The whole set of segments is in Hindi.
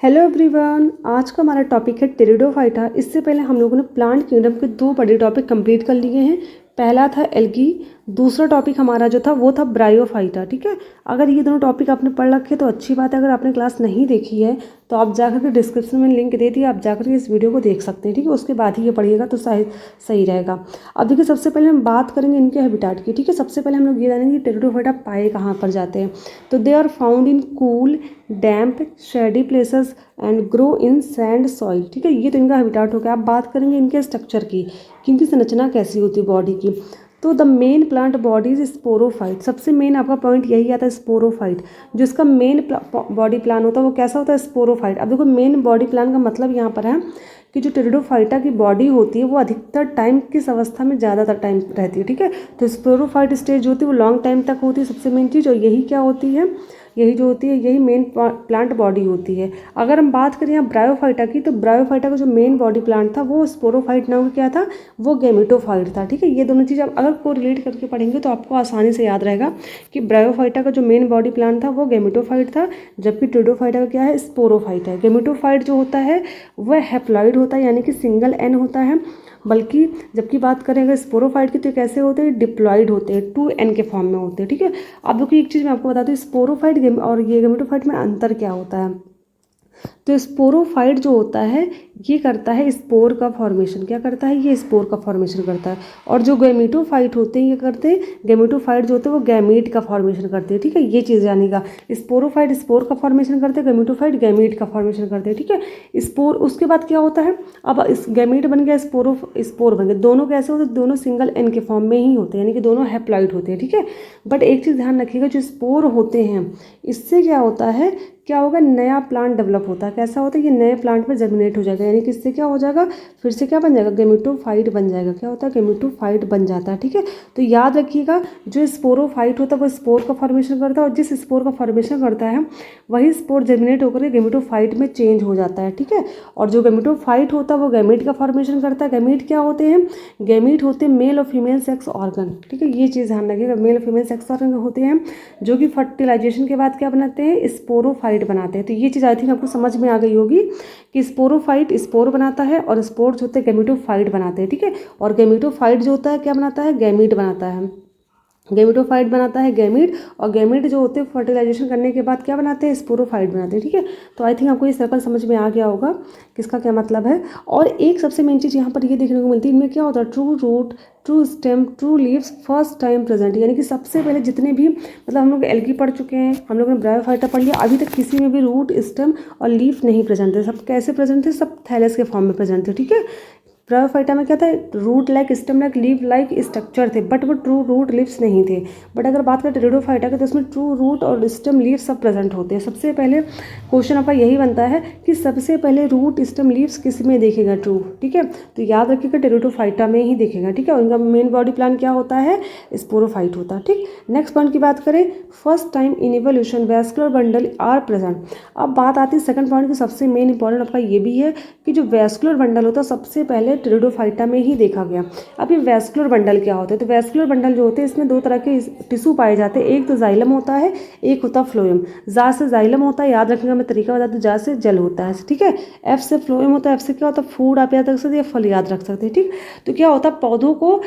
हेलो एवरीवन, आज का हमारा टॉपिक है टेरिडोफाइटा। इससे पहले हम लोगों ने प्लांट किंगडम के दो बड़े टॉपिक कंप्लीट कर लिए हैं। पहला था एल्गी, दूसरा टॉपिक हमारा जो था वो था ब्रायोफाइटा। ठीक है, अगर ये दोनों टॉपिक आपने पढ़ रखे तो अच्छी बात है। अगर आपने क्लास नहीं देखी है तो आप जाकर के डिस्क्रिप्शन में लिंक दे दिया, आप जाकर के इस वीडियो को देख सकते हैं। ठीक है, उसके बाद ही ये पढ़िएगा तो सही रहेगा। अब देखिए, सबसे पहले हम बात करेंगे इनके हैबिटाट की। ठीक है, सबसे पहले हम लोग ये जानेंगे टेरिडोफाइटा पाए कहाँ पर जाते हैं। तो they are found in cool damp shady places and grow in sand soil. ठीक है, ये तो इनका हैबिटाट हो गया। आप बात करेंगे इनके स्ट्रक्चर की, कि इनकी संरचना कैसी होती है बॉडी की। तो the main plant body is sporophyte. सबसे मेन आपका पॉइंट यही आता है, स्पोरोफाइट। जो इसका मेन बॉडी प्लान होता है वो कैसा होता है, स्पोरोफाइट। अब देखो, मेन बॉडी प्लान का मतलब यहाँ पर है कि जो टेरिडोफाइटा की बॉडी होती है वो अधिकतर टाइम किस अवस्था में ज़्यादातर टाइम रहती है। ठीक है, तो स्पोरोफाइट स्टेज जो होती है वो लॉन्ग टाइम तक होती है, सबसे मेन चीज़। और यही क्या होती है, यही जो होती है, यही मेन प्लांट बॉडी होती है। अगर हम बात करें यहाँ ब्रायोफाइटा की, तो ब्रायोफाइटा का जो मेन बॉडी प्लांट था वो स्पोरोफाइट नाम का क्या था, वो गैमेटोफाइट था। ठीक है, ये दोनों चीज़ आप अगर को रिलेट करके पढ़ेंगे तो आपको आसानी से याद रहेगा कि ब्रायोफाइटा का जो मेन बॉडी प्लांट था वो गैमेटोफाइट था, जबकि टेरिडोफाइटा का क्या है, स्पोरोफाइट है। गैमेटोफाइट जो होता है वह हैप्लॉइड होता है, यानी कि सिंगल एन होता है। बल्कि जबकि बात करें अगर स्पोरोफाइट की तो कैसे होते हैं, डिप्लॉइड होते हैं, 2n के फॉर्म में होते हैं। ठीक है, अब देखिए एक चीज़ मैं आपको बताती हूँ, स्पोरोफाइट और ये गैमेटोफाइट में अंतर क्या होता है। तो स्पोरोफाइट जो होता है ये करता है स्पोर का फॉर्मेशन। क्या करता है, ये स्पोर का फॉर्मेशन करता है। और जो गैमेटोफाइट होते हैं ये करते हैं, गैमेटोफाइट जो होते हैं वो गैमीट का फॉर्मेशन करते हैं। ठीक है, ये चीज़ जानेगा। स्पोरोफाइट स्पोर का फॉर्मेशन करते हैं, गैमेटोफाइट गैमीट का फॉर्मेशन करते हैं। ठीक है, स्पोर उसके बाद क्या होता है, अब इस गैमीट बन गया, स्पोर बन गया। दोनों कैसे होते हैं, दोनों सिंगल एन के फॉर्म में ही होते हैं, यानी कि दोनों हैप्लॉइड होते हैं। ठीक है, बट एक चीज़ ध्यान रखिएगा, जो स्पोर होते हैं इससे क्या होता है, क्या होगा, नया प्लांट डेवलप होता है। कैसा होता है, ये नए प्लांट में जर्मिनेट हो जाएगा, यानी कि इससे क्या हो जाएगा, फिर से क्या बन जाएगा, गैमेटोफाइट बन जाएगा। क्या होता है, गैमेटोफाइट बन जाता है। ठीक है, तो याद रखिएगा, जो स्पोरोफाइट होता है वो स्पोर का फॉर्मेशन करता है, और जिस स्पोर का फॉर्मेशन करता है वही स्पोर जर्मिनेट होकर के गैमेटोफाइट में चेंज हो जाता है। ठीक है, और जो गैमेटोफाइट होता है वो गैमीट का फॉर्मेशन करता है। गैमीट क्या होते हैं, गैमीट होते हैं मेल और फीमेल सेक्स ऑर्गन। ठीक है, ये चीज़ ध्यान रखिएगा, मेल और फीमेल सेक्स ऑर्गन होते हैं जो कि फर्टिलाइजेशन के बाद क्या बनाते हैं, स्पोरोफाइट बनाते हैं। तो ये चीज़ आई थिंक आपको समझ में आ गई होगी कि स्पोरोफाइट स्पोर बनाता है और स्पोर जो होते हैं गैमेटोफाइट बनाते हैं। ठीक है, और गैमेटोफाइट जो होता है क्या बनाता है, गैमीट बनाता है। गैमेटोफाइट बनाता है गैमीट, और गैमीट जो होते हैं फर्टिलाइजेशन करने के बाद क्या बनाते हैं, स्पोरोफाइट बनाते हैं। ठीक है, तो आई थिंक आपको ये सर्कल समझ में आ गया होगा किसका क्या मतलब है। और एक सबसे मेन चीज़ यहाँ पर ये देखने को मिलती है, इनमें क्या होता है, true root, true stem, true leaves first time present. यानी कि सबसे पहले जितने भी, मतलब हम लोग एल्गी पढ़ चुके हैं, हम लोग ने ब्रायोफाइटा पढ़ लिया, अभी तक किसी में भी रूट, स्टेम और लीफ नहीं प्रेजेंट थे। सब कैसे प्रेजेंट थे, सब थैलेस के फॉर्म में प्रेजेंट थे। ठीक है, ब्रायोफाइटा में क्या था, root like, stem like, leaf like structure थे, बट वो ट्रू रूट लीव्स नहीं थे। बट अगर बात करें टेरिडोफाइटा की तो उसमें ट्रू रूट और स्टेम लीव्स सब प्रेजेंट होते हैं। सबसे पहले क्वेश्चन आपका यही बनता है कि सबसे पहले रूट स्टेम लीव्स किस में देखेगा, ट्रू। ठीक है, तो याद रखिएगा टेरिडोफाइटा में ही देखेगा। ठीक है, और इनका मेन बॉडी प्लान क्या होता है, स्पोरोफाइट होता है। ठीक, नेक्स्ट पॉइंट की बात करें, first time in evolution vascular bundle are present. अब बात आती है सेकंड पॉइंट की, सबसे मेन इंपॉर्टेंट आपका ये भी है कि जो वैस्कुलर बंडल होता है सबसे पहले टेरिडोफाइटा में ही देखा गया। अब ये वैस्कुलर बंडल क्या होते हैं, तो वैस्कुलर बंडल जो होते हैं इसमें दो तरह के टिश्यू पाए जाते हैं, एक तो जाइलम होता है, एक होता है फ्लोएम। जा से जाइलम होता है, याद रखने का मैं तरीका बता दूँ, जा से जल होता है। ठीक है, एफ से फ्लोएम होता है, एफ से क्या होता है, फूड आप याद रख सकते हैं, फल याद रख सकते हैं। ठीक, तो क्या होता है, पौधों को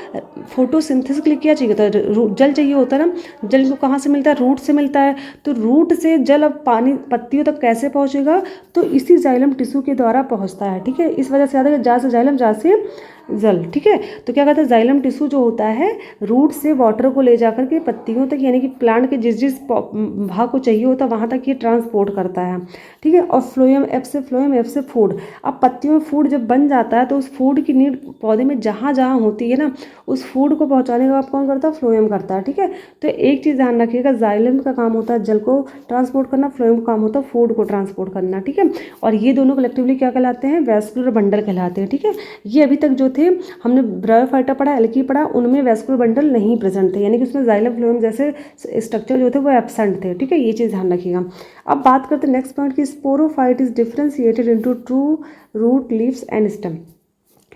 फोटोसिंथेसिस के लिए क्या चाहिए होता है, जल चाहिए होता है ना। जल को कहाँ से मिलता है, रूट से मिलता है। तो रूट से जल अब पानी पत्तियों तक कैसे पहुँचेगा, तो इसी जाइलम टिश्यू के द्वारा पहुँचता है। ठीक है, इस वजह से याद है, जा से जाइलम, जा से जल। ठीक है, तो क्या कहते हैं, जाइलम टिश्यू जो होता है रूट से वाटर को ले जाकर के पत्तियों तक, यानी कि प्लांट के जिस जिस भाग को चाहिए होता है वहाँ तक ये ट्रांसपोर्ट करता है। ठीक है, और फ्लोएम, एफ से फ्लोएम, एफ से फूड। अब पत्तियों में फूड जब बन जाता है तो उस फूड की नीड पौधे में जहाँ जहाँ होती है ना, उस फूड को पहुँचाने का काम कौन करता है, फ्लोएम करता है। ठीक है, तो एक चीज़ ध्यान रखिएगा, जाइलम का काम होता है जल को ट्रांसपोर्ट करना, फ्लोएम का काम होता है फूड को ट्रांसपोर्ट करना। ठीक है, और ये दोनों कलेक्टिवली क्या कहलाते हैं, वैस्कुलर बंडल कहलाते हैं। ठीक है, ये अभी तक जो थे, हमने ब्रायोफाइटा पढ़ा, एल्गी पढ़ा, उनमें वैस्कुलर बंडल नहीं प्रेजेंट थे, यानी कि उसमें जाइलम फ्लोएम जैसे स्ट्रक्चर जो थे वो एब्सेंट थे। ठीक है, ये चीज़ ध्यान रखिएगा। अब बात करते हैं नेक्स्ट पॉइंट की, sporophyte is differentiated into true root, leaves and stem.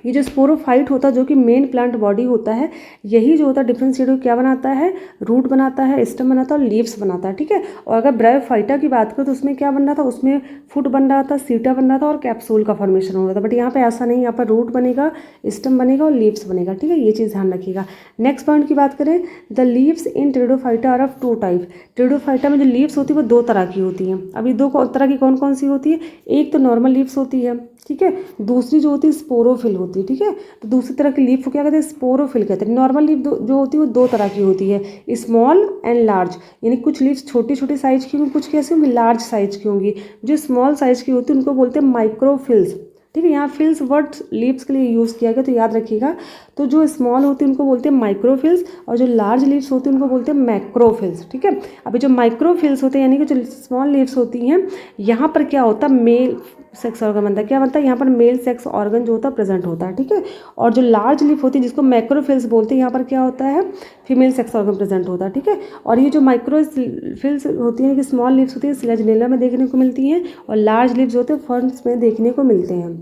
ये जो स्पोरोफाइट होता है जो कि मेन प्लांट बॉडी होता है, यही जो होता है डिफरेंशिएट को क्या बनाता है, रूट बनाता है, स्टेम बनाता है और लीव्स बनाता है, ठीक है। और अगर ब्रायोफाइटा की बात करें तो उसमें क्या बन रहा था, उसमें फुट बन रहा था, सीटा बन रहा था और कैप्सूल का फॉर्मेशन हो रहा था। बट यहाँ पे ऐसा नहीं, यहाँ पर रूट बनेगा, स्टेम बनेगा और लीव्स बनेगा, ठीक है। ये चीज़ ध्यान रखिएगा। नेक्स्ट पॉइंट की बात करें, the leaves in Pteridophyta are of two type. Pteridophyta में जो लीव्स होती है वो दो तरह की होती हैं। अभी दो तरह की कौन कौन सी होती है, एक तो नॉर्मल लीव्स होती है, ठीक है, दूसरी जो होती है स्पोरोफिल होती है, ठीक है। तो दूसरी तरह की लीफ को क्या कहते हैं, स्पोरोफिल कहते हैं। नॉर्मल लीफ जो होती है वो दो तरह की होती है, स्मॉल एंड लार्ज, यानी कुछ लीव्स छोटी छोटी साइज की होंगी, कुछ कैसे होंगी, लार्ज साइज की होंगी। जो स्मॉल साइज की होती है उनको बोलते हैं माइक्रोफिल्स, ठीक है। यहाँ फिल्स वर्ड लीव्स के लिए यूज़ किया गया, तो याद रखिएगा। तो जो स्मॉल होती है उनको बोलते हैं माइक्रोफिल्स और जो लार्ज लीव्स होती है उनको बोलते हैं मैक्रोफिल्स, ठीक है। अभी जो माइक्रोफिल्स होते हैं यानी कि जो स्मॉल लीव्स होती हैं, यहाँ पर क्या होता है, मेल सेक्स ऑर्गन बनता है। क्या बनता है, यहाँ पर मेल सेक्स ऑर्गन जो होता है प्रेजेंट होता है, ठीक है। और जो लार्ज लीफ होती है जिसको मैक्रोफिल्स बोलते हैं, यहाँ पर क्या होता है, फीमेल सेक्स ऑर्गन प्रेजेंट होता है, ठीक है। और ये जो माइक्रोफिल्स होती हैं कि स्मॉल लीव्स होती है स्लेजनेला में देखने को मिलती हैं और लार्ज लीव्स होते हैं फर्न्स में देखने को मिलते हैं,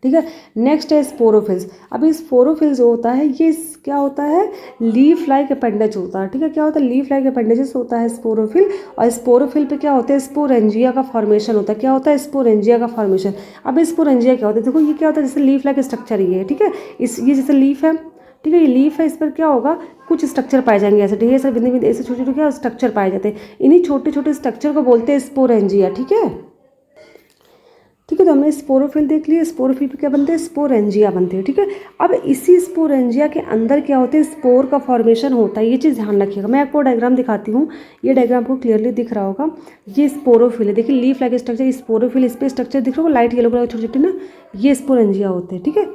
ठीक है। नेक्स्ट है स्पोरोफिल्स। अभी स्पोरोफिल्स जो होता है ये क्या होता है, लीफ लाइक अपेंडेज होता है, ठीक है। क्या होता है, लीफ लाइक अपेंडेजेस होता है स्पोरोफिल। और स्पोरोफिल पे क्या होता है, स्पोरेंजिया का फॉर्मेशन होता है। क्या होता है, स्पोरेंजिया का फॉर्मेशन। अब स्पोरेंजिया क्या होता है, देखो ये क्या होता है, जैसे लीफ लाइक स्ट्रक्चर ये है, ठीक है। ये जैसे लीफ है, ठीक है, ये लीफ है, इस पर क्या होगा, कुछ स्ट्रक्चर पाए जाएंगे ऐसे, ठीक है, ऐसे बिंदु बिंदु ऐसे छोटे छोटे क्या स्ट्रक्चर पाए जाते हैं। इन्हीं छोटे छोटे स्ट्रक्चर को बोलते हैं स्पोरेंजिया, ठीक है, ठीक है। तो हमने स्पोरोफिल देख लिया, स्पोरोफिल पे क्या बनते हैं, स्पोरेंजिया बनते हैं, ठीक है। अब इसी स्पोरेंजिया के अंदर क्या होते हैं, स्पोर का फॉर्मेशन होता है। ये चीज़ ध्यान रखिएगा। मैं आपको डायग्राम दिखाती हूँ, ये डायग्राम आपको क्लियरली दिख रहा होगा। ये स्पोरोफिल है, देखिए लीफ लाइक स्ट्रक्चर, स्पोरोफिल, इस पे स्ट्रक्चर दिख रहा होगा लाइट येलो कलर छोटे छोटे ना, ये स्पोरेंजिया होते हैं, ठीक है,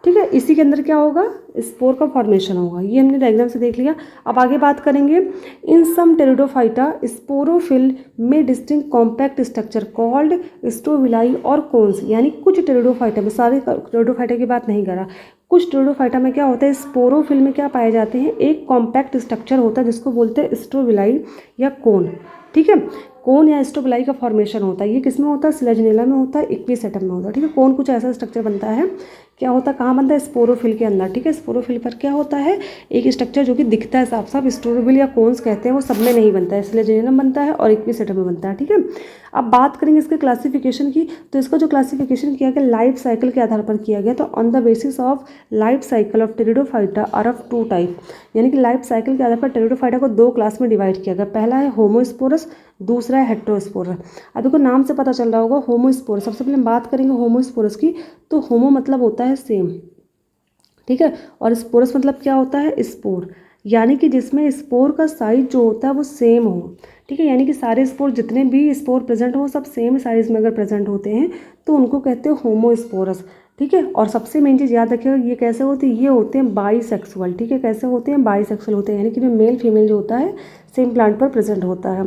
ठीक है। इसी के अंदर क्या होगा, स्पोर का फॉर्मेशन होगा। ये हमने डायग्राम से देख लिया। अब आगे बात करेंगे, इन सम टेरिडोफाइटा स्पोरोफिल में डिस्टिंक्ट कॉम्पैक्ट स्ट्रक्चर कॉल्ड स्टोविलाई और कोन्स। यानी कुछ टेरिडोफाइटा में, सारे टेरिडोफाइटा की बात नहीं कर रहा, कुछ टेरिडोफाइटा में क्या होता है, स्पोरोफिल में क्या पाए जाते हैं, एक कॉम्पैक्ट स्ट्रक्चर होता है जिसको बोलते हैं स्टोविलाई या कोन, ठीक है। कोन या स्टोविलाई का फॉर्मेशन होता है। ये किस में होता है, स्लेजनेला में होता है, इक्विसेटम में होता है, ठीक है। कोन कुछ ऐसा स्ट्रक्चर बनता है, क्या होता है, कहाँ बनता है, स्पोरोफिल के अंदर, ठीक है। स्पोरोफिल पर क्या होता है, एक स्ट्रक्चर जो कि दिखता है साफ साफ, स्टोरोफिल या कोन्स कहते हैं, वो सब में नहीं बनता है, स्लेजनेलम बनता है और इक्विसेटम में बनता है, ठीक है। अब बात करेंगे इसके क्लासिफिकेशन की, तो इसका जो क्लासिफिकेशन किया गया लाइफ साइकिल के आधार पर किया गया। तो on the basis of life cycle of Pteridophyta are of two type, यानी कि लाइफ साइकिल के आधार पर टेरिडोफाइटा को दो क्लास में डिवाइड किया गया। पहला है होमोस्पोरस, दूसरा है हेट्रोस्पोरस। अब देखो नाम से पता चल रहा होगा होमोस्पोरस। सबसे पहले हम बात करेंगे होमोस्पोरस की, तो होमो मतलब होता है सेम, ठीक है, और स्पोरस मतलब क्या होता है, स्पोर, यानी कि जिसमें स्पोर का साइज जो होता है वो सेम हो, ठीक है। यानी कि सारे स्पोर, जितने भी स्पोर प्रेजेंट हो सब सेम साइज में अगर प्रेजेंट होते हैं तो उनको कहते हैं होमोस्पोरस, ठीक है। और सबसे मेन चीज़ याद रखिएगा, ये कैसे होते हैं, ये होते हैं बाईसेक्सुअल, ठीक है। कैसे होते हैं, बाईसेक्सुअल होते हैं, यानी कि जो मेल फीमेल जो होता है सेम प्लांट पर प्रेजेंट होता है।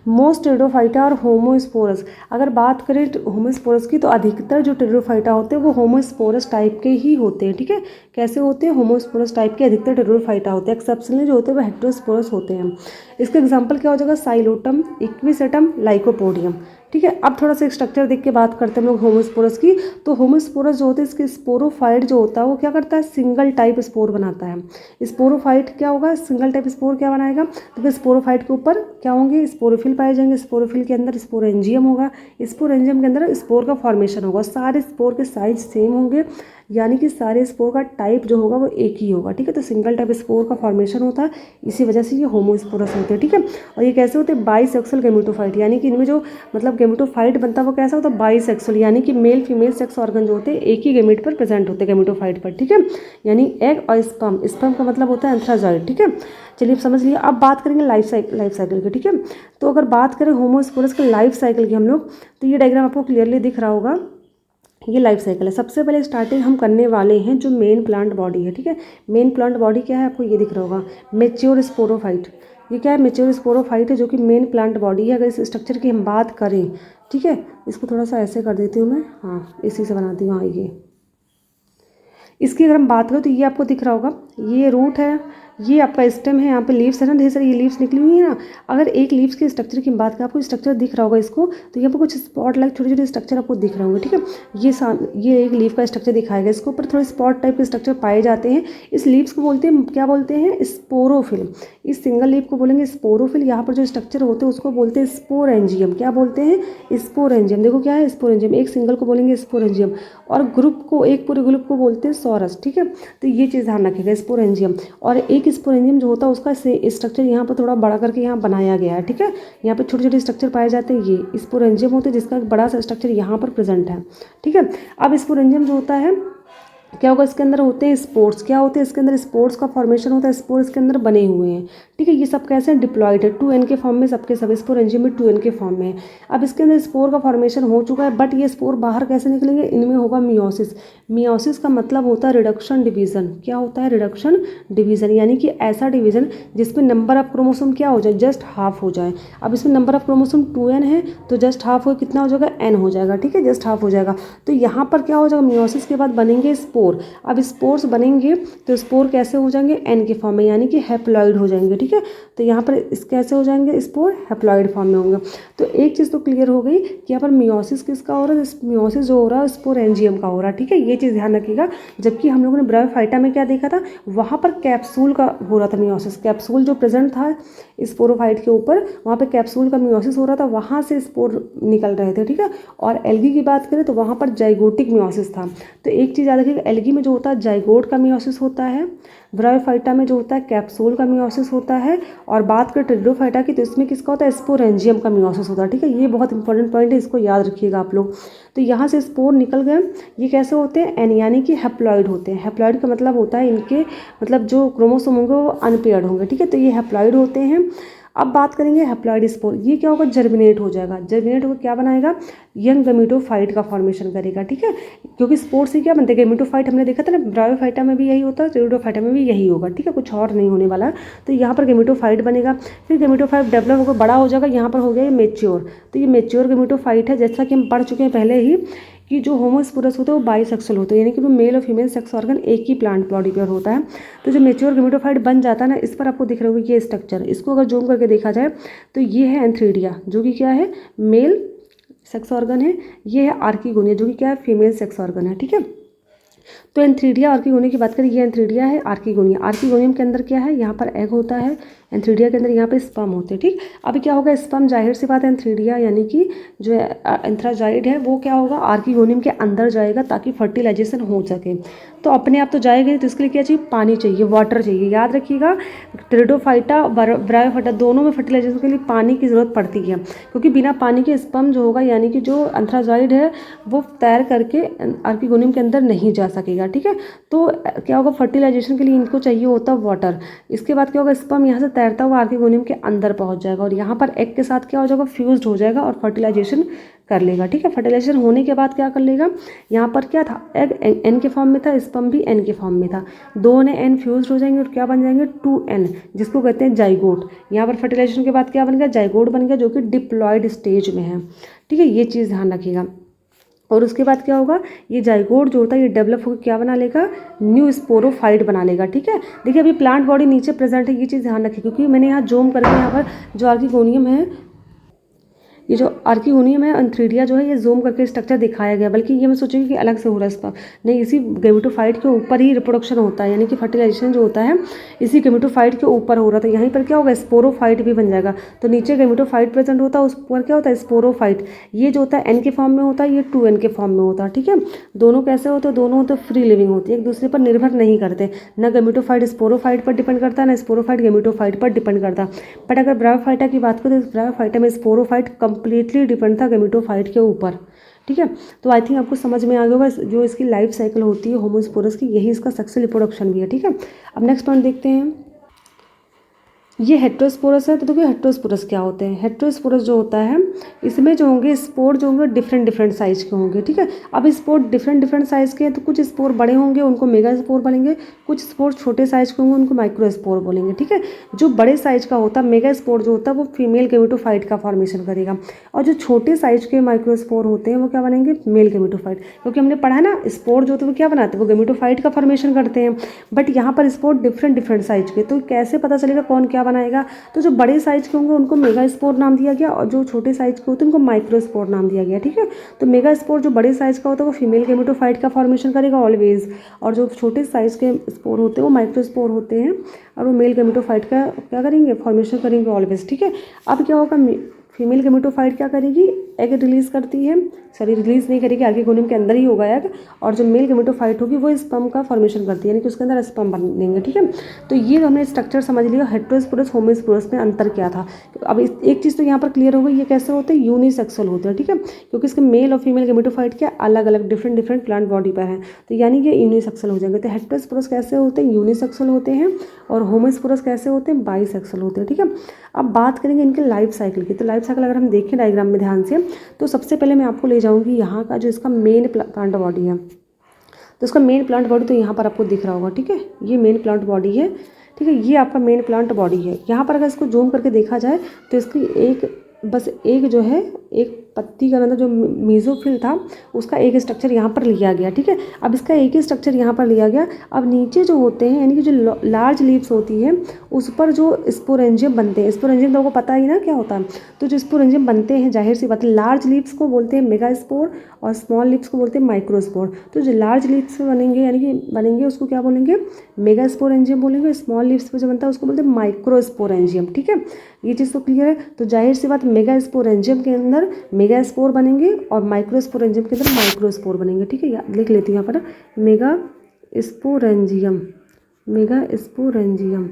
मोस्ट टेरिडोफाइटा और होमोस्पोरस, अगर बात करें होमोस्पोरस की, तो अधिकतर जो टेरिडोफाइटा होते हैं वो होमोस्पोरस टाइप के ही होते हैं, ठीक है। कैसे होते हैं, होमोस्पोरस टाइप के अधिकतर टेरिडोफाइटा होते हैं। एक्सेप्शनली जो होते हैं वो हेट्रोस्पोरस होते हैं। इसका एग्जाम्पल क्या हो जाएगा, साइलोटम, इक्विसेटम, लाइकोपोडियम, ठीक है। अब थोड़ा सा स्ट्रक्चर देख के बात करते हैं हम लोग होमोस्पोरस की। तो होमोस्पोरस जो होते हैं, इसके स्पोरोफाइट जो होता है वो क्या करता है, सिंगल टाइप स्पोर बनाता है। स्पोरोफाइट क्या होगा, सिंगल टाइप स्पोर क्या बनाएगा, तो फिर स्पोरोफाइट के ऊपर क्या होंगे, स्पोरोफिल पाए जाएंगे। स्पोरोफिल के अंदर स्पोरेंजियम होगा, स्पोरेंजियम के अंदर स्पोर का फॉर्मेशन होगा। सारे स्पोर के साइज सेम होंगे, यानी कि सारे स्पोर का टाइप जो होगा वो एक ही होगा, ठीक है। तो सिंगल टाइप स्पोर का फॉर्मेशन होता है, इसी वजह से ये होमोस्पोरस होते हैं, ठीक है। और ये कैसे होते हैं, बाईसेक्सुअल गेमेटोफाइट, यानी कि इनमें जो मतलब गेमेटोफाइट बनता है वो कैसा होता है, बाईसेक्सुअल, यानी कि मेल फीमेल सेक्स ऑर्गन जो होते हैं एक ही गेमेट पर प्रेजेंट होते हैं गेमेटोफाइट पर, ठीक है। यानी एग और स्पर्म, स्पर्म का मतलब होता है एंथ्राजॉइड, ठीक है। चलिए समझ लिया। अब बात करेंगे लाइफ साइकिल की, ठीक है। तो अगर बात करें होमोस्पोरस के लाइफ साइकिल की हम लोग, तो ये डायग्राम आपको क्लियरली दिख रहा होगा, ये लाइफ साइकिल है। सबसे पहले स्टार्टिंग हम करने वाले हैं जो मेन प्लांट बॉडी है, ठीक है। मेन प्लांट बॉडी क्या है, आपको ये दिख रहा होगा, मेच्योर स्पोरोफाइट। ये क्या है, मेच्योर स्पोरोफाइट है जो कि मेन प्लांट बॉडी है। अगर इस स्ट्रक्चर की हम बात करें, ठीक है, इसको थोड़ा सा ऐसे कर देती हूँ मैं, हाँ इसी से बनाती हूँ, हाँ ये इसकी अगर हम बात करें तो ये आपको दिख रहा होगा, ये रूट है, ये आपका स्टेम है, यहाँ पे लीव्स है ना, ढेर सारी ये लीव्स निकली हुई है ना। अगर एक लीव्स के स्ट्रक्चर की बात करें, आपको स्ट्रक्चर दिख रहा होगा इसको, तो यहाँ पर कुछ स्पॉट लाइक छोटे छोटे स्ट्रक्चर आपको दिख रहे होंगे, ठीक है। ये एक लीव का स्ट्रक्चर दिखाया गया, इसके ऊपर थोड़े स्पॉट टाइप के स्ट्रक्चर पाए जाते हैं। इस लीव्स को बोलते हैं, क्या बोलते हैं, स्पोरोफिल। इस सिंगल लीव को बोलेंगे स्पोरोफिल। यहाँ पर जो स्ट्रक्चर होते हैं उसको बोलते हैं स्पोरेंजियम। क्या बोलते हैं, स्पोरेंजियम। देखो क्या है, स्पोरेंजियम। एक सिंगल को बोलेंगे स्पोरेंजियम, और ग्रुप को, एक पूरे ग्रुप को बोलते हैं सॉरस, ठीक है। तो ये चीज़ ध्यान रखिएगा, स्पोरेंजियम। और एक स्पोरेंजियम जो होता है उसका स्ट्रक्चर यहाँ पर थोड़ा बड़ा करके यहाँ बनाया गया है, ठीक है। यहाँ पे छोटे छोटे स्ट्रक्चर पाए जाते हैं, ये स्पोरेंजियम होते हैं, जिसका बड़ा सा स्ट्रक्चर यहाँ पर प्रेजेंट है, ठीक है। अब स्पोरेंजियम जो होता है, क्या होगा, इसके अंदर होते हैं स्पोर्स। क्या होते हैं इसके अंदर, स्पोर्स का फॉर्मेशन होता है, स्पोर इसके अंदर बने हुए हैं, ठीक है। ये सब कैसे हैं, डिप्लॉइड है, 2n के फॉर्म में सबके सब स्पोरेंजियम में 2n के फॉर्म में है। अब इसके अंदर स्पोर का फॉर्मेशन हो चुका है, बट ये स्पोर बाहर कैसे निकलेंगे, इनमें होगा मियोसिस। मियोसिस का मतलब होता है रिडक्शन डिवीजन। क्या होता है, रिडक्शन डिवीजन, यानी कि ऐसा डिवीजन जिसमें नंबर ऑफ क्रोमोसोम क्या हो जाए, जस्ट हाफ हो जाए। अब इसमें नंबर ऑफ क्रोमोसोम 2n है, तो जस्ट हाफ हो कितना हो जाएगा, n हो जाएगा, ठीक है, जस्ट हाफ हो जाएगा। तो यहाँ पर क्या हो जाएगा, मियोसिस के बाद बनेंगे स्पोर। अब स्पोर्स बनेंगे तो स्पोर कैसे हो जाएंगे, एन के फॉर्म में, यानी कि हैप्लॉइड हो जाएंगे, ठीक है। तो यहाँ पर इस कैसे हो जाएंगे, स्पोर हैप्लॉइड फॉर्म में होंगे। तो एक चीज़ तो क्लियर हो गई कि यहाँ पर मियोसिस किसका हो रहा है, मियोसिस जो हो रहा है स्पोरेंजियम का हो रहा है, ठीक है। ये चीज़ ध्यान रखिएगा। जबकि हम लोगों ने ब्रायोफाइटा में क्या देखा था, वहाँ पर कैप्सूल का हो रहा था मियोसिस। कैप्सूल जो प्रेजेंट था स्पोरोफाइट के ऊपर, वहाँ पर कैप्सूल का मियोसिस हो रहा था, वहाँ से स्पोर निकल रहे थे, ठीक है। और एल्गी की बात करें तो वहाँ पर जाइगोटिक मियोसिस था। तो एक चीज़ याद रखिएगा, एल्गी में जो होता है जाइगोट का मियोसिस होता है, ब्रायोफाइटा में जो होता है कैप्सूल का मियोसिस होता है, और बात करें टेरिडोफाइटा की तो इसमें किसका होता है, स्पोरेंजियम का मियोसिस होता है, ठीक है। ये बहुत इंपॉर्टेंट पॉइंट है, इसको याद रखिएगा आप लोग। तो यहाँ से स्पोर निकल गए, ये कैसे होते हैं, एन यानी कि हैप्लॉइड होते हैं। हैप्लॉइड का मतलब होता है इनके मतलब जो क्रोमोसोम होंगे वो अनपेयर्ड होंगे, ठीक है। तो ये हैप्लॉइड होते हैं। अब बात करेंगे हैप्लॉइड स्पोर, ये क्या होगा, जर्मिनेट हो जाएगा। जर्मिनेट होकर क्या बनाएगा, यंग गमीटोफाइट का फॉर्मेशन करेगा, ठीक है। क्योंकि स्पोर से क्या बनते हैं, गमीटोफाइट हमने देखा था ना, ब्रायोफाइटा में भी यही होता है, टेरिडोफाइटा में भी यही होगा, ठीक है, कुछ और नहीं होने वाला। तो यहाँ पर गमीटोफाइट बनेगा, फिर गमीटोफाइट डेवलप होकर बड़ा हो जाएगा, यहाँ पर हो गया ये मेच्योर। तो ये मेच्योर गमीटोफाइट है, जैसा कि हम पढ़ चुके हैं पहले ही कि जो होमोस्पोरस होता है वो बाइसेक्सुअल होता है, यानी कि वो मेल और फीमेल सेक्स ऑर्गन एक ही प्लांट बॉडी पर होता है। तो जो मेच्योर गमीटोफाइट बन जाता है ना, इस पर आपको दिख रहा होगा ये स्ट्रक्चर। इसको अगर जूम करके देखा जाए तो ये है एंथ्रीडिया, जो कि क्या है, मेल सेक्स ऑर्गन है। ये है आर्किगोनिया, जो कि क्या है, फीमेल सेक्स ऑर्गन है, ठीक है। तो एंथ्रीडिया आर्किगोनिया की बात करें, ये एंथ्रीडिया है, आर्किगोनिया। आर्किगोनियम के अंदर क्या है, यहाँ पर एग होता है, एंथ्रीडिया के अंदर यहाँ पे स्पर्म होते हैं, ठीक। अब क्या होगा, स्पर्म जाहिर सी बात है एंथ्रीडिया यानी कि जो एंथ्राजाइड है वो क्या होगा, आर्किगोनियम के अंदर जाएगा ताकि फर्टिलाइजेशन हो सके। तो अपने आप तो जाएगा, तो इसके लिए क्या चाहिए, पानी चाहिए, वाटर चाहिए। याद रखिएगा, टेरिडोफाइटा ब्रायोफाइटा दोनों में फर्टिलाइजेशन के लिए पानी की ज़रूरत पड़ती है, क्योंकि बिना पानी के स्पर्म जो होगा, यानी कि जो एंथ्राजाइड है वो तैर करके आर्किगोनियम के अंदर नहीं जा सकेगा, ठीक है। तो क्या होगा, फर्टिलाइजेशन के लिए इनको चाहिए होता है वाटर। इसके बाद क्या होगा, स्पर्म यहाँ से तैरता हुआ आर्किगोनियम के अंदर पहुँच जाएगा, और यहाँ पर एग के साथ क्या हो जाएगा, फ्यूज्ड हो जाएगा और फर्टिलाइजेशन कर लेगा, ठीक है। फर्टिलाइजेशन होने के बाद क्या कर लेगा, यहाँ पर क्या था, एग एन के फॉर्म में था, स्पर्म भी एन के फॉर्म में था, दोनों ने एन फ्यूज हो जाएंगे और क्या बन जाएंगे, 2n, जिसको कहते हैं जाइगोट। यहाँ पर फर्टिलाइजेशन के बाद क्या बन गया, जाइगोट बन गया, जो कि डिप्लॉयड स्टेज में है, ठीक है। ये चीज़ ध्यान रखिएगा। और उसके बाद क्या होगा, ये जाइगोट जो होता है ये डेवलप होकर क्या बना लेगा, न्यू स्पोरोफाइट बना लेगा, ठीक है। देखिए अभी प्लांट बॉडी नीचे प्रेजेंट है, ये चीज़ ध्यान रखिए, क्योंकि मैंने यहाँ जूम करके यहाँ पर जो आर्किगोनियम है, ये जो आर्किगोनियम है, एंथ्रीडिया जो है, ये जूम करके स्ट्रक्चर दिखाया गया, बल्कि ये मैं सोचूंगी कि अलग से हो रहा है इसका, नहीं, इसी गैमेटोफाइट के ऊपर ही रिप्रोडक्शन होता है, यानी कि फर्टिलाइजेशन जो होता है इसी गैमेटोफाइट के ऊपर हो रहा था। यहीं पर क्या होगा, स्पोरोफाइट भी बन जाएगा। तो नीचे गैमेटोफाइट प्रेजेंट होता है, उस पर क्या होता है, स्पोरोफाइट। ये जो होता है एन के फॉर्म में होता है, ये 2n के फॉर्म में होता है, ठीक है। दोनों कैसे होते हैं, दोनों होते फ्री लिविंग होती है, एक दूसरे पर निर्भर नहीं करते, न गैमेटोफाइट स्पोरोफाइट पर डिपेंड करता है, न स्पोरोफाइट गैमेटोफाइट पर डिपेंड करता। बट अगर ब्रायोफाइटा की बात करें तो ब्रायोफाइटा में स्पोरोफाइट कंप्लीटली डिपेंड था गैमेटोफाइट के ऊपर, ठीक है। तो आई थिंक आपको समझ में आ गया होगा, जो इसकी लाइफ साइकिल होती है होमोस्पोरस की, यही इसका सेक्सुअल रिप्रोडक्शन भी है, ठीक है। अब नेक्स्ट पॉइंट देखते हैं। ये हेट्रोस्पोरस है। तो देखो हेट्रोस्पोरस क्या होते हैं। हेट्रोस्पोरस जो होता है इसमें जो होंगे स्पोर जो होंगे डिफरेंट डिफरेंट साइज के होंगे, ठीक है। अब स्पोर डिफरेंट डिफरेंट साइज के हैं तो कुछ स्पोर बड़े होंगे उनको मेगा स्पोर बोलेंगे, कुछ स्पोर छोटे साइज के होंगे उनको माइक्रो स्पोर बोलेंगे, ठीक है। जो बड़े साइज का होता है मेगा स्पोर जो होता है वो फीमेल गेमेटोफाइट का फॉर्मेशन करेगा, और जो छोटे साइज के माइक्रो स्पोर होते हैं वो क्या बनेंगे, मेल गेमेटोफाइट। क्योंकि हमने पढ़ा है ना स्पोर जो होते हैं वो क्या बनाते हैं, वो गेमेटोफाइट का फॉर्मेशन करते हैं। बट यहाँ पर स्पोर डिफरेंट डिफरेंट साइज के, तो कैसे पता चलेगा कौन क्या बनाएगा। तो जो बड़े साइज के होंगे उनको मेगा स्पोर नाम दिया गया, और जो छोटे साइज के होते हैं उनको माइक्रो स्पोर नाम दिया गया, ठीक है। तो मेगा स्पोर जो बड़े साइज का होता है वो फीमेल गेमेटोफाइट का फॉर्मेशन करेगा ऑलवेज, और जो छोटे साइज के स्पोर होते हैं वो माइक्रो स्पोर होते हैं और वो मेल गेमेटोफाइट का क्या करेंगे, फॉर्मेशन करेंगे ऑलवेज, ठीक है। अब क्या होगा, फीमेल गेमेटोफाइट क्या करेगी, एग रिलीज करती है, सॉरी रिलीज नहीं करेगी, आर्किगोनियम के अंदर ही होगा एग, और जो मेल गेमेटोफाइट होगी वो स्पर्म का फॉर्मेशन करती है, यानी कि उसके अंदर स्पर्म बनेंगे, ठीक है। तो ये हमने स्ट्रक्चर समझ लिया, हेट्रोस्पोरस होमोस्पोरस में अंतर क्या था। अब एक चीज़ तो यहाँ पर क्लियर हो गई, ये कैसे होते हैं, यूनिसेक्सुअल होते हैं, ठीक है, क्योंकि इसके मेल और फीमेल गेमेटोफाइट क्या अलग अलग डिफरेंट डिफरेंट प्लांट बॉडी पर हैं, तो यानी कि यूनिसेक्सुअल हो जाएंगे। तो हेट्रोस्पोरस कैसे होते हैं, यूनिसेक्सुअल होते हैं, और होमोस्पोरस कैसे होते हैं, बाईसेक्सुअल होते हैं, ठीक है। अब बात करेंगे इनके लाइफ साइकिल की। तो लाइफ साइकिल अगर हम देखें डायग्राम में ध्यान से, तो सबसे पहले मैं आपको ले जाऊंगी यहाँ का जो इसका मेन प्लांट बॉडी है। तो इसका मेन प्लांट बॉडी तो यहाँ पर आपको दिख रहा होगा, ठीक है, ये मेन प्लांट बॉडी है, ठीक है, ये आपका मेन प्लांट बॉडी है। यहाँ पर अगर इसको जूम करके देखा जाए तो इसकी एक जो है एक पत्ती का मतलब जो मेसोफिल था उसका एक स्ट्रक्चर यहाँ पर लिया गया, ठीक है। अब इसका एक ही स्ट्रक्चर यहाँ पर लिया गया। अब नीचे जो होते हैं यानी कि जो लार्ज लीव्स होती है उस पर जो स्पोरेंजियम बनते हैं, स्पोरेंजियम तो आपको पता ही ना क्या होता है। तो जो स्पोरेंजियम बनते हैं जाहिर सी बात है, लार्ज लीव्स को बोलते हैं मेगा स्पोर और स्मॉल लीव्स को बोलते हैं माइक्रो स्पोर। तो जो लार्ज लीव्स बनेंगे यानी कि बनेंगे उसको क्या बोलेंगे, मेगा स्पोरेंजियम बोलेंगे। स्मॉल लीव्स पर जो बनता है उसको बोलते हैं माइक्रो स्पोरेंजियम, ठीक है। ये चीज़ तो क्लियर है। तो जाहिर सी बात मेगा स्पोरेंजियम के अंदर मेगा स्पोर बनेंगे और माइक्रो स्पोरेंजियम के अंदर माइक्रो स्पोर बनेंगे, ठीक है। लिख लेती हूँ यहाँ पर मेगा स्पोरेंजियम, मेगा स्पोरेंजियम,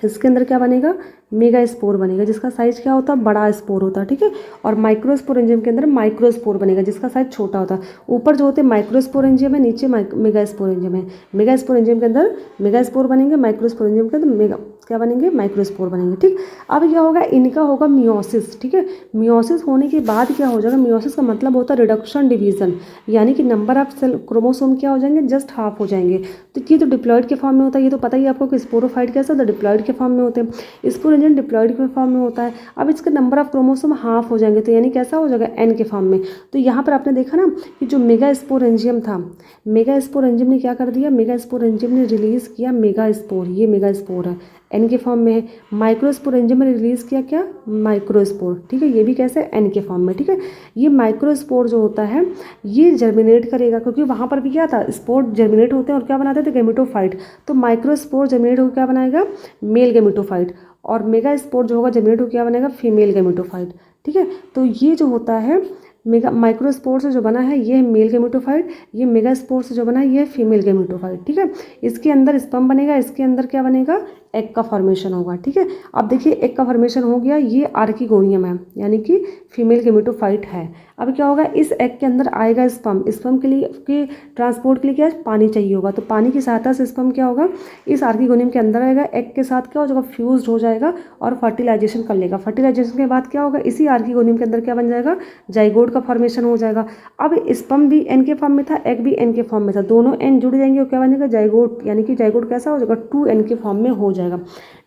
इसके अंदर क्या बनेगा, मेगा स्पोर बनेगा जिसका साइज क्या होता है, बड़ा स्पोर होता है, ठीक है। और माइक्रोस्पोरेंजियम के अंदर माइक्रो स्पोर बनेगा जिसका साइज छोटा होता है। ऊपर जो होते हैं माइक्रोस्पोरेंजियम है, नीचे मेगा स्पोरेंजियम है। मेगा स्पोरेंजियम के अंदर मेगा स्पोर बनेंगे, माइक्रोस्पोरेंजियम के अंदर मेगा क्या बनेंगे, माइक्रोस्पोर बनेंगे, ठीक। अब क्या होगा, इनका होगा मियोसिस, ठीक है। मियोसिस होने के बाद क्या हो जाएगा, मियोसिस का मतलब होता है रिडक्शन डिवीजन, यानी कि नंबर ऑफ सेल क्रोमोसोम क्या हो जाएंगे, जस्ट हाफ हो जाएंगे। तो ये तो डिप्लॉइड के फॉर्म में होता है, ये तो पता ही आपको कि स्पोरोफाइट कैसा होता है, डिप्लॉइड के फॉर्म में होते हैं। स्पोरेंजियम डिप्लॉइड के फॉर्म में होता है। अब इसका नंबर ऑफ क्रोमोसोम हाफ हो जाएंगे, तो यानी कैसा हो जाएगा, एन के फॉर्म में। तो यहाँ पर आपने देखा ना कि जो मेगा स्पोरेंजियम था, मेगा स्पोरेंजियम ने क्या कर दिया, मेगा स्पोरेंजियम ने रिलीज किया मेगा स्पोर, ये मेगा स्पोर है, एन के फॉर्म में है। माइक्रोस्पोरेंजियम ने रिलीज किया क्या, माइक्रोस्पोर, ठीक है, ये भी कैसे, एन के फॉर्म में, ठीक है। ये माइक्रोस्पोर जो होता है ये जर्मिनेट करेगा, क्योंकि वहाँ पर भी क्या था, स्पोर जर्मिनेट होते हैं और क्या बनाते थे, गेमेटोफाइट। तो माइक्रोस्पोर जर्मिनेट होकर क्या बनाएगा, मेल गेमेटोफाइट, और मेगा स्पोर जो होगा जर्मिनेट होकर क्या बनेगा, फीमेल गेमेटोफाइट, ठीक है। तो ये जो होता है मेगा माइक्रोस्पोर से जो बना है ये है मेल गेमेटोफाइट, ये मेगा स्पोर से जो बना है ये है फीमेल गेमेटोफाइट, ठीक है। इसके अंदर स्पर्म बनेगा, इसके अंदर क्या बनेगा, एग का फॉर्मेशन होगा, ठीक है। अब देखिए एग का फॉर्मेशन हो गया, ये आर्किगोनियम है यानी कि फीमेल गेमेटोफाइट है। अब क्या होगा, इस एग के अंदर आएगा स्पर्म, स्पर्म के लिए के ट्रांसपोर्ट के लिए क्या है, पानी चाहिए होगा। तो पानी की सहायता से स्पर्म क्या होगा, इस आर्किगोनियम के अंदर आएगा, एग के साथ क्या हो जाएगा, फ्यूज्ड हो जाएगा और फर्टिलाइजेशन कर लेगा। फर्टिलाइजेशन के बाद क्या होगा, इसी आर्किगोनियम के अंदर क्या बन जाएगा, जाइगोट का फॉर्मेशन हो जाएगा। अब स्पर्म भी एन के फॉर्म में था, एग भी एन के फॉर्म में था, दोनों एन जुड़ जाएंगे और क्या बनेगा, जाइगोट, यानी कि जाइगोट कैसा हो जाएगा, 2n के फॉर्म में हो जाएगा,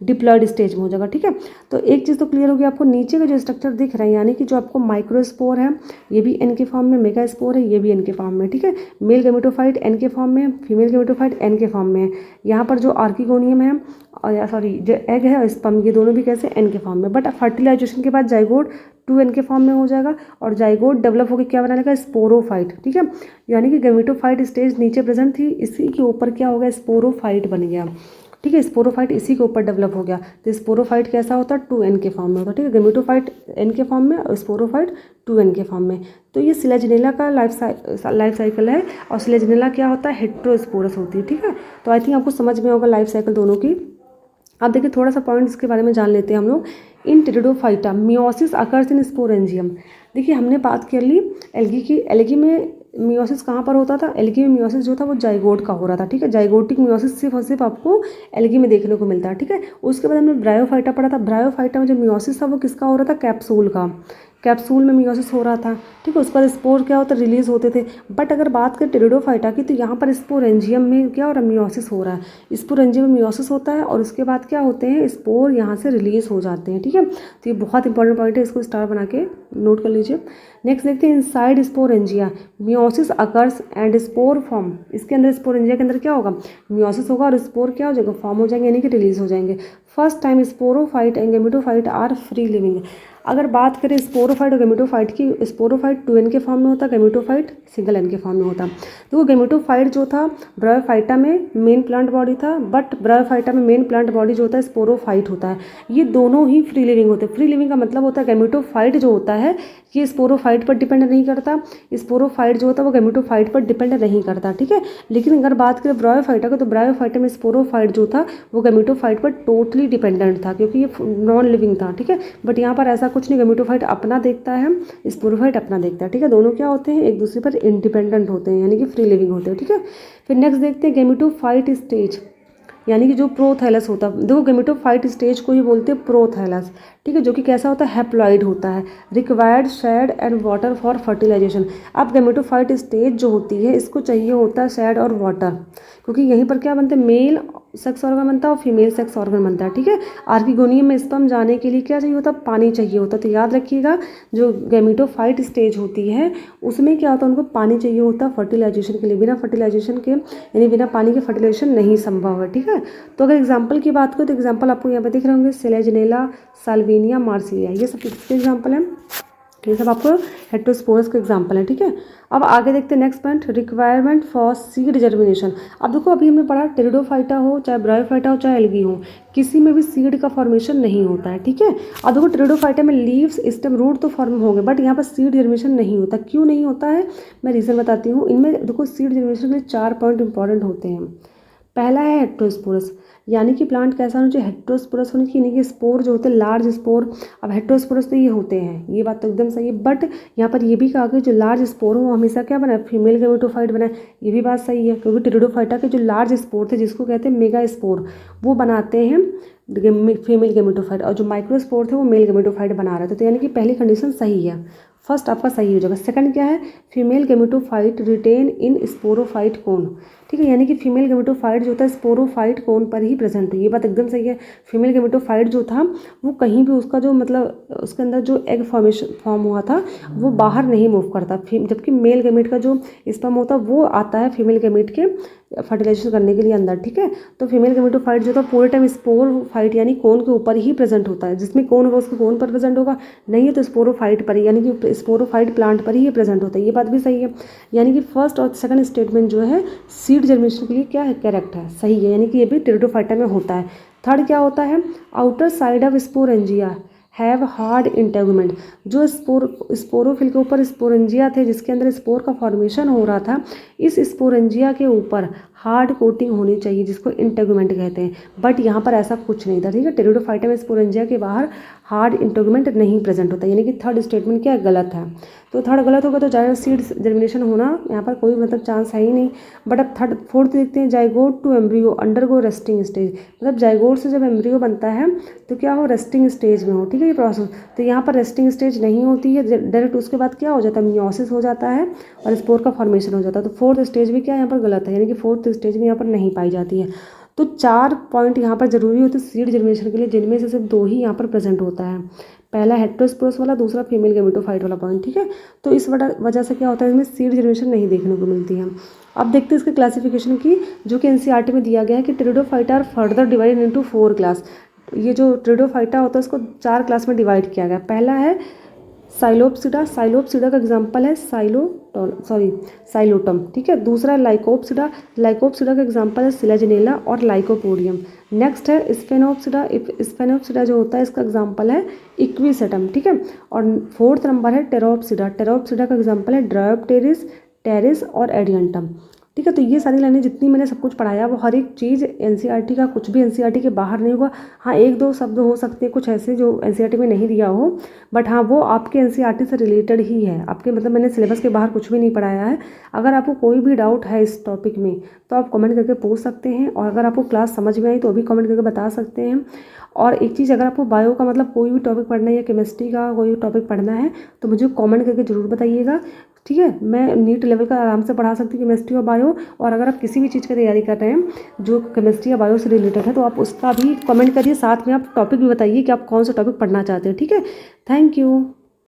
डिप्लॉइड स्टेज में हो जाएगा, ठीक है। तो एक चीज़ तो क्लियर होगी आपको, नीचे का जो स्ट्रक्चर दिख रहा है यानी कि जो आपको माइक्रोस्पोर है ये भी एन के फॉर्म में, मेगा स्पोर है ये भी एन के फॉर्म में, ठीक है। मेल गेमेटोफाइट एन के फॉर्म में, फीमेल गेमेटोफाइट एन के फॉर्म में। यहाँ पर जो आर्किगोनियम है और सॉरी जो एग है और स्पर्म, ये दोनों भी कैसे, एन के फॉर्म में। बट फर्टिलाइजेशन के बाद जाइगोट 2n के फॉर्म में हो जाएगा और जाइगोट डेवलप होकर क्या बना लेगा, स्पोरोफाइट, ठीक है। यानी कि गेमेटोफाइट स्टेज नीचे प्रेजेंट थी, इसी के ऊपर क्या हो गया, स्पोरोफाइट बन गया, ठीक है। स्पोरोफाइट इसी के ऊपर डेवलप हो गया। तो स्पोरोफाइट कैसा होता है, 2n के फॉर्म में होता है, ठीक है। गेमेटोफाइट n के फॉर्म में और स्पोरोफाइट 2n के फॉर्म में। तो ये सिलेजनेला का लाइफ साइकिल है, और सिलेजनेला क्या होता है, हेट्रोस्पोरस होती है, ठीक है। तो आई थिंक आपको समझ में होगा लाइफ साइकिल दोनों की। अब देखिए थोड़ा सा पॉइंट इसके बारे में जान लेते हैं हम लोग। In pteridophyta meiosis occurs in sporangium, देखिए हमने बात कर ली एल्गी की। एल्गी में मियोसिस कहाँ पर होता था? एल्गी में मियोसिस जो था वो जाइगोट का हो रहा था, ठीक है। जाइगोटिक मियोसिस सिर्फ और सिर्फ आपको एल्गी में देखने को मिलता है, ठीक है। उसके बाद हमने ब्रायोफाइटा पढ़ा था। ब्रायोफाइटा में जो मियोसिस था वो किसका हो रहा था? कैप्सूल का। कैप्सूल में मियोसिस हो रहा था, ठीक है। उस पर स्पोर क्या होता है? रिलीज होते थे। बट अगर बात करें टेरिडोफाइटा की तो यहाँ पर स्पोरेंजियम में क्या हो रहा है? मियोसिस हो रहा है। स्पोरेंजियम में मियोसिस होता है और उसके बाद क्या होते हैं? स्पोर यहाँ से रिलीज हो जाते हैं, ठीक है। तो ये बहुत इंपॉर्टेंट पॉइंट है, इसको स्टार बना के नोट कर लीजिए। नेक्स्ट देखते हैं inside sporangia meiosis occurs and spore form. इसके अंदर स्पोरेंजिया के अंदर क्या होगा? मियोसिस होगा और स्पोर क्या हो जाएगा? फॉर्म हो जाएंगे, यानी कि रिलीज हो जाएंगे। First time sporophyte and gametophyte are free living. अगर बात करें स्पोरोफाइट और गेमेटोफाइट की, स्पोरोफाइट 2n के फॉर्म में होता है, गेमेटोफाइट सिंगल n के फॉर्म में होता। तो वो गेमेटोफाइट जो था ब्रायोफाइटा में मेन प्लांट बॉडी था, बट ब्रायोफाइटा में मेन प्लांट बॉडी जो होता है स्पोरोफाइट होता है। ये दोनों ही फ्री लिविंग होते हैं। फ्री लिविंग का मतलब होता है गेमेटोफाइट जो होता है ये स्पोरोफाइट पर डिपेंड नहीं करता, स्पोरोफाइट जो होता है वो गेमेटोफाइट पर डिपेंड नहीं करता, ठीक है। लेकिन अगर बात करें ब्रायोफाइटा का तो ब्रायोफाइटा में स्पोरोफाइट जो था वो गेमेटोफाइट पर टोटली डिपेंडेंट था, क्योंकि ये नॉन लिविंग था, ठीक है। बट यहाँ पर ऐसा कुछ नहीं, गेमेटोफाइट अपना देखता है, स्पोरोफाइट अपना देखता है, ठीक है। दोनों क्या होते हैं? एक दूसरे पर इंडिपेंडेंट होते हैं, यानी कि फ्री लिविंग होते हैं, ठीक है। फिर नेक्स्ट देखते हैं गेमेटोफाइट स्टेज, यानी कि जो प्रोथैलस होता है। देखो गेमेटोफाइट स्टेज को ही बोलते हैं प्रोथैलस, ठीक है, जो कि कैसा होता है? हैप्लॉइड होता है। Required shade and water for fertilization. अब गेमेटोफाइट स्टेज जो होती है इसको चाहिए होता है शैड और वाटर, क्योंकि यहीं पर क्या बनते हैं? मेल सेक्स ऑर्गन बनता है और फीमेल सेक्स ऑर्गन बनता है, ठीक है। आर्किगोनियम में स्पर्म जाने के लिए क्या चाहिए होता है? पानी चाहिए होता है। तो याद रखिएगा जो गेमेटोफाइट स्टेज होती है उसमें क्या होता है? उनको पानी चाहिए होता है फर्टिलाइजेशन के लिए। बिना फर्टिलाइजेशन के यानी बिना पानी के फर्टिलाइजेशन नहीं संभव है, ठीक है। तो अगर एग्जाम्पल की बात करें तो एग्जाम्पल आपको यहाँ पर दिख रहे होंगे, सेलेजनेला, साल्विनिया, मार्सिलिया, ये सब किसके एग्जाम्पल हैं? ये सब आपको हेटेरोस्पोरस के एग्जाम्पल है, ठीक है। अब आगे देखते हैं next point, requirement for seed germination. अब देखो अभी हमने पढ़ा टेरिडोफाइटा हो चाहे ब्रायोफाइटा हो चाहे एल्गी हो, किसी में भी सीड का फॉर्मेशन नहीं होता है, ठीक है। अब देखो टेरिडोफाइटा में लीव्स, स्टेम, रूट तो फॉर्म होंगे, बट यहाँ पर सीड जर्मिनेशन नहीं होता। क्यों नहीं होता है? मैं रीज़न बताती हूँ। इनमें देखो सीड जर्मिनेशन के लिए 4 पॉइंट इंपॉर्टेंट होते हैं। पहला है हेटेरोस्पोरस, यानी कि प्लांट कैसा होना चाहिए? हेटेरोस्पोरस होने की, यानी कि स्पोर जो होते हैं लार्ज स्पोर। अब हेटेरोस्पोरस तो ये होते हैं, ये बात तो एकदम सही है, बट यहाँ पर ये भी कहा कि जो लार्ज स्पोर हो वो हमेशा क्या बनाए? फीमेल गेमेटोफाइट बनाए। ये भी बात सही है, क्योंकि टेरिडोफाइटा के जो लार्ज स्पोर थे जिसको कहते हैं मेगा स्पोर, वो बनाते हैं फीमेल गेमेटोफाइट, और जो माइक्रोस्पोर थे वो मेल गेमेटोफाइट बना रहे थे। तो यानी कि पहली कंडीशन सही है, फर्स्ट आपका सही हो जाएगा। सेकंड क्या है? फीमेल गेमेटोफाइट रिटेन इन स्पोरोफाइट कोन, ठीक है, यानी कि फीमेल गेमेटोफाइट जो होता है स्पोरोफाइट कोन पर ही प्रेजेंट है। ये बात एकदम सही है। फीमेल गेमेटोफाइट जो था वो कहीं भी उसका जो मतलब उसके अंदर जो एग फॉर्म हुआ था वो बाहर नहीं मूव करता, जबकि मेल गेमेट का जो स्पर्म होता है वो आता है फीमेल गेमेट के फर्टिलाइजेशन करने के लिए अंदर, ठीक है। तो फीमेल गेमेटोफाइट जो था पूरे टाइम स्पोरोफाइट यानी कोन के ऊपर ही प्रेजेंट होता है। जिसमें कोन होगा उसके कोन पर प्रेजेंट होगा, नहीं है तो स्पोरोफाइट पर ही, यानी कि स्पोरोफाइट प्लांट पर ही प्रेजेंट होता है। ये बात भी सही है, यानी कि फर्स्ट और सेकंड स्टेटमेंट जो है सीड जर्मिनेशन के लिए क्या है? करेक्ट है, सही है, यानी कि ये भी टेरिडोफाइटा में होता है। थर्ड क्या होता है? Outer side of sporangia have hard integument. जो स्पोरोफिल के ऊपर स्पोरेंजिया थे जिसके अंदर स्पोर का फॉर्मेशन हो रहा था, इस स्पोरेंजिया के ऊपर हार्ड कोटिंग होनी चाहिए जिसको इंटेगुमेंट कहते हैं, बट यहाँ पर ऐसा कुछ नहीं था, ठीक है। टेरिडोफाइटा में स्पोरेंजिया के बाहर हार्ड इंटेगुमेंट नहीं प्रेजेंट होता, यानी कि थर्ड स्टेटमेंट क्या गलत है। तो थर्ड गलत होगा तो जाएगा सीड जर्मिनेशन होना यहाँ पर कोई मतलब चांस है ही नहीं। बट अब फोर्थ देखते हैं, zygote to embryo undergo resting stage. मतलब जाइगोट से जब एम्ब्रियो बनता है तो क्या हो? रेस्टिंग स्टेज में हो, ठीक है, ये प्रोसेस। तो यहाँ पर रेस्टिंग स्टेज नहीं होती है, डायरेक्ट उसके बाद क्या हो जाता है? मियोसिस हो जाता है और स्पोर का फॉर्मेशन हो जाता है। तो फोर्थ स्टेज भी क्या यहाँ पर गलत है, यानी कि फोर्थ स्टेज में यहाँ पर नहीं पाई जाती है। तो 4 पॉइंट यहाँ पर जरूरी होते हैं सीड जर्मिनेशन के लिए, जिनमें से सिर्फ 2 ही यहाँ पर प्रेजेंट होता है। पहला हेटेरोस्पोरस वाला, दूसरा फीमेल गेमेटोफाइट वाला पॉइंट, ठीक है। तो इस वजह से क्या होता है? इसमें सीड जर्मिनेशन नहीं देखने को मिलती है। अब देखते हैं इसके क्लासिफिकेशन की, जो कि एनसीईआरटी में दिया गया है कि Pteridophyta are further divided into 4 class. ये जो टेरिडोफाइटा होता है उसको 4 क्लास में डिवाइड किया गया। पहला है साइलोप्सिडा। साइलोप्सिडा का एग्जाम्पल है साइलोटम, ठीक है। दूसरा है लाइकोप्सिडा। लाइकोप्सिडा का एग्जाम्पल है सिलेजनेला और लाइकोपोडियम। नेक्स्ट है स्फेनोप्सिडा। स्फेनोप्सिडा जो होता है इसका एग्जाम्पल है इक्विसेटम, ठीक है। और फोर्थ नंबर है टेरोप्सिडा। टेरोप्सिडा का एग्जाम्पल है ड्रायोप्टेरिस, टेरिस और एडियंटम। ठीक है। तो ये सारी लाइनें जितनी मैंने सब कुछ पढ़ाया वो हर एक चीज़ एनसीईआरटी का कुछ भी एनसीईआरटी के बाहर नहीं होगा। हाँ, एक दो शब्द हो सकते हैं कुछ ऐसे जो एनसीईआरटी में नहीं दिया हो, बट हाँ वो आपके एनसीईआरटी से रिलेटेड ही है, आपके मतलब मैंने सिलेबस के बाहर कुछ भी नहीं पढ़ाया है। अगर आपको कोई भी डाउट है इस टॉपिक में तो आप कमेंट करके पूछ सकते हैं, और अगर आपको क्लास समझ में आई तो भी कमेंट करके बता सकते हैं। और एक चीज़, अगर आपको बायो का मतलब कोई भी टॉपिक पढ़ना है या केमिस्ट्री का कोई टॉपिक पढ़ना है तो मुझे कमेंट करके ज़रूर बताइएगा, ठीक है। मैं नीट लेवल का आराम से पढ़ा सकती हूँ केमिस्ट्री और बायो। और अगर आप किसी भी चीज़ की तैयारी कर रहे हैं जो केमिस्ट्री या बायो से रिलेटेड है तो आप उसका भी कमेंट करिए, साथ में आप टॉपिक भी बताइए कि आप कौन सा टॉपिक पढ़ना चाहते हैं, ठीक है। Thank you.